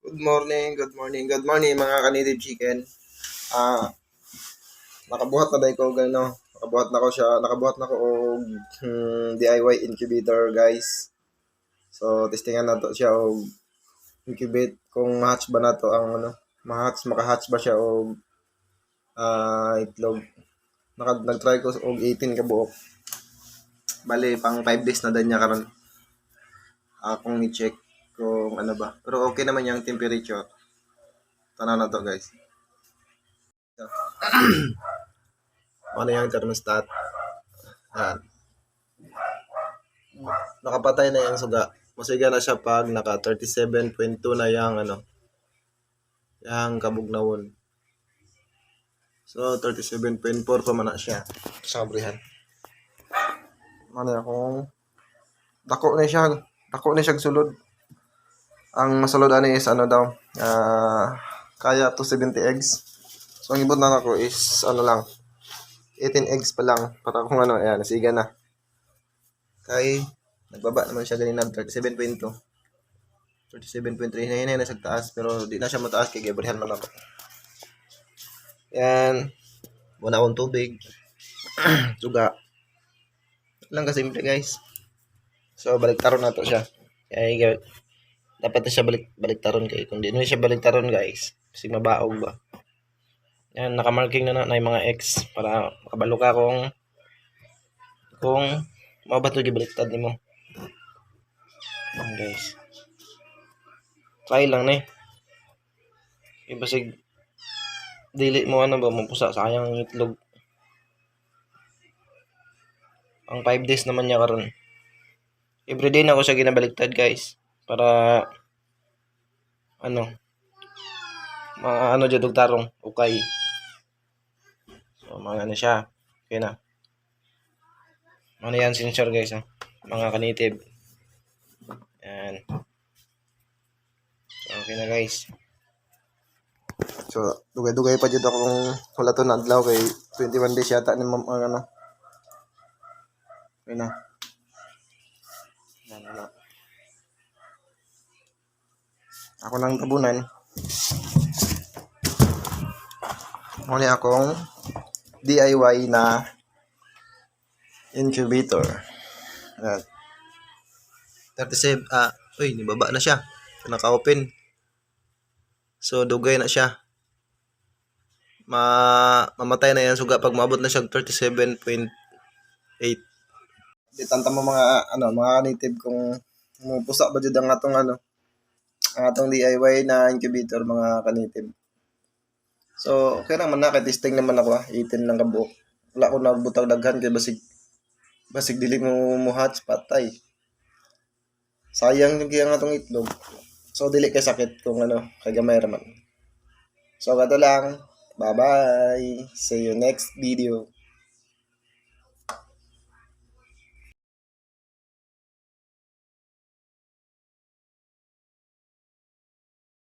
Good morning, good morning mga ka-native chicken. Ah, nakabuhat na dahil ko gano. Nakabuhat na ko og DIY incubator, guys. So testingan nato siya og incubate kung ma-hatch ba nato ang maka-hatch ba siya og itlog. Nag-try ko og 18 ka buok. Bali pang 5 days na dan niya karon. Akong i-check kung ano ba. Pero okay naman yung temperature. Tanaw na to, guys. Ano yung thermostat? Yan. Nakapatay na yung suga. Masiga na siya pag naka 37.2 na yung yung kabugnawon. So 37.4 pa man na siya. Sabrihan. Ano kung dako na siya sulod. Ang masulod ani is ano daw, kaya to 70 eggs. So ang ibot na ako is lang 18 eggs pa lang para kung ayan, nasiga na. Kay nagbaba naman siya ganina 37.2. 37.3 na sa taas pero di na siya mataas kay gabrihan man ako. Yan. Muna akong tubig. Suga. Lang kasimple, guys. So baliktaron na to siya. Kaya dapat na siya baliktaron kay kung di na siya baliktaron, guys, kasi mabaog ba. Yan, nakamarking na yung mga X para makabalo ka kung mabato gibaliktad nimo. Guys. Try lang na eh. Ibasig dili mo mapusa sayang ang itlog. Ang 5 days naman niya karon. Everyday na ako siya ginabaliktad, guys, para dyan tarong okay. So mga siya okay na. Ano yan sensor, guys, mga ka-native. Yan. So okay na, guys. So dugay-dugay pa dito akong wala to na adlaw kay 21 days yata ni okay na. Yan. Ako nang tabunan. Muli akong DIY na incubator. At 37, nibaba na siya. Naka-open. So dugay na siya. Mamatay na yan suga pag maabot na siya 37.8. Di tanta mo mga native kung pusa ba jud ang atong DIY na incubator, mga ka-native. So okay naman na, kay testing naman ako 18 lang ka buok. Wala ko nagbutang daghan kay basig dili mo hatch patay. Sayang yung atong itlog. So dili kay sakit kung kay gamay raman. So gato lang. Bye-bye. See you next video.